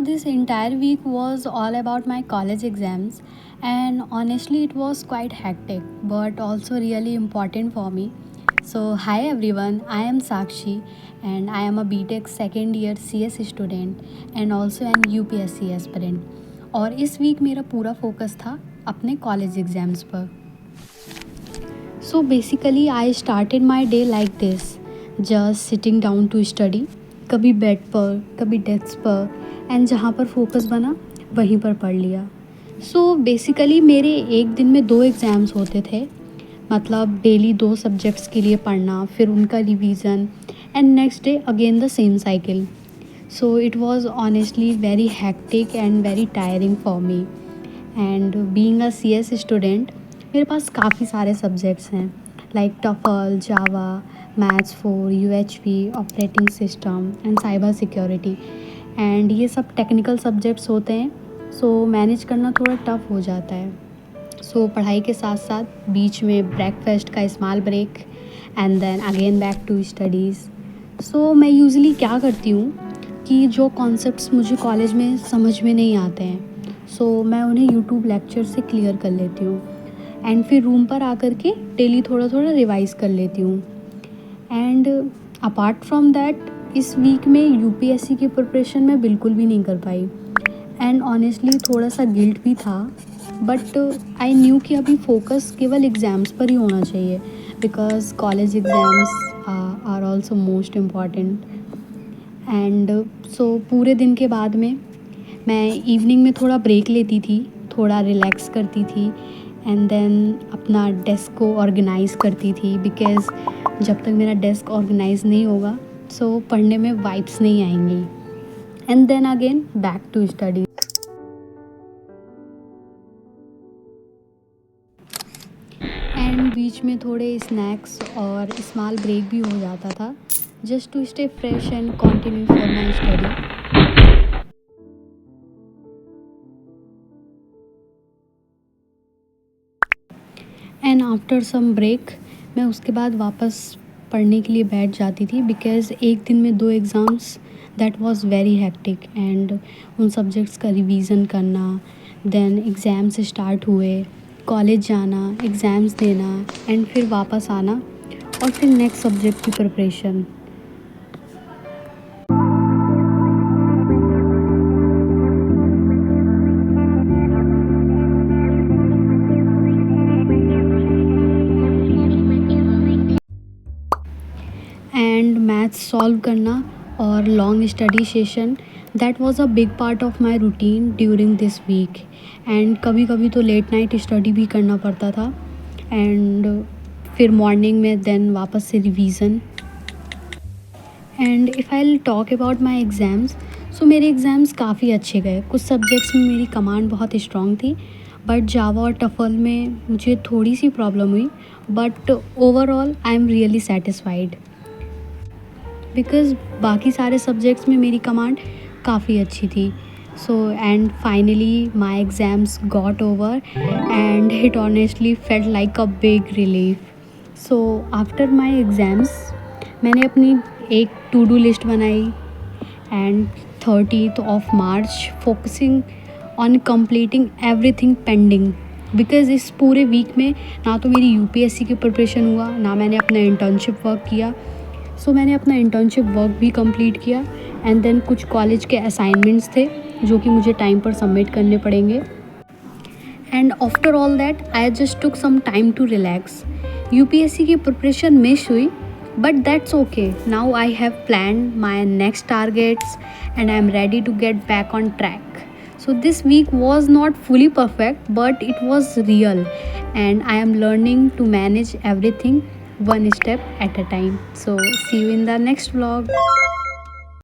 this entire week was all about my college exams, and honestly, it was quite hectic but also really important for me. So, hi everyone, I am Sakshi and I am a BTech second year CS student and also an UPSC aspirant. और इस week मेरा पूरा focus था अपने college exams पर. So basically, I started my day like this, just sitting down to study. कभी bed पर, कभी डेस्क पर, एंड जहाँ पर फोकस बना वहीं पर पढ़ लिया. सो बेसिकली मेरे एक दिन में 2 एग्ज़ाम्स होते थे, मतलब डेली 2 सब्जेक्ट्स के लिए पढ़ना, फिर उनका revision and next day again the same cycle. So it was honestly very hectic and very tiring for me. And being a CS student, मेरे पास काफ़ी सारे सब्जेक्ट्स हैं लाइक टफल, Java, maths 4, UHP, operating system and cyber security. And ये सब technical subjects होते हैं, सो मैनेज करना थोड़ा टफ हो जाता है. सो पढ़ाई के साथ साथ बीच में ब्रेकफास्ट का small break and then again back to studies. So मैं यूजुअली क्या करती हूँ कि जो कॉन्सेप्ट्स मुझे कॉलेज में समझ में नहीं आते हैं, सो मैं उन्हें यूट्यूब लेक्चर से क्लियर कर लेती हूँ एंड फिर रूम पर आकर के डेली थोड़ा थोड़ा रिवाइज़ कर लेती हूँ. एंड अपार्ट फ्रॉम दैट, इस वीक में यूपीएससी की प्रिपरेशन मैं बिल्कुल भी नहीं कर पाई एंड ऑनेस्टली थोड़ा सा गिल्ट भी था, बट आई न्यू कि अभी फोकस केवल एग्ज़ाम्स पर ही होना चाहिए because college exams are also most important. And so पूरे दिन के बाद में मैं इवनिंग में थोड़ा ब्रेक लेती थी, थोड़ा रिलैक्स करती थी एंड देन अपना डेस्क को ऑर्गेनाइज़ करती थी बिकॉज़ जब तक मेरा डेस्क ऑर्गेनाइज़ नहीं होगा सो पढ़ने में वाइब्स नहीं आएंगी. And then again back to study. And बीच में थोड़े स्नैक्स और स्मॉल ब्रेक भी हो जाता था just to stay fresh and continue for my study. And after some break मैं उसके बाद वापस पढ़ने के लिए बैठ जाती थी बिकॉज़ एक दिन में 2 exams that was very hectic. And उन सब्जेक्ट्स का रिवीजन करना, देन एग्ज़ाम्स स्टार्ट हुए, कॉलेज जाना, एग्ज़ाम्स देना एंड फिर वापस आना और फिर नेक्स्ट सब्जेक्ट की प्रिपरेशन. एंड मैथ्स सॉल्व करना और long study session that was a big part of my routine during this week. And कभी कभी तो लेट नाइट स्टडी भी करना पड़ता था एंड फिर मॉर्निंग में देन वापस से revision. And if I talk about my exams, so मेरे एग्ज़ाम्स काफ़ी अच्छे गए. कुछ सब्जेक्ट्स में मेरी कमांड बहुत स्ट्रॉन्ग थी, बट जावा और टफल में मुझे थोड़ी सी प्रॉब्लम हुई, but overall I am really satisfied because बाकी सारे सब्जेक्ट्स में मेरी कमांड काफ़ी अच्छी थी. So and finally my exams got over and it honestly felt like a big relief. So after my exams मैंने अपनी एक टू डू लिस्ट बनाई and 30th of March focusing on completing everything pending because इस पूरे week में ना तो मेरी यूपीएससी की प्रिपरेशन हुआ, ना मैंने अपना इंटर्नशिप वर्क किया. सो मैंने अपना इंटर्नशिप वर्क भी कंप्लीट किया एंड देन कुछ कॉलेज के असाइनमेंट्स थे जो कि मुझे टाइम पर सबमिट करने पड़ेंगे. And after all that I just took some time to relax. UPSC की प्रिपरेशन मिस हुई, but that's okay. Now I have planned my next targets and I am ready to get back on track. So this week was not fully perfect, but it was real, and I am learning to manage everything one step at a time. So see you in the next vlog.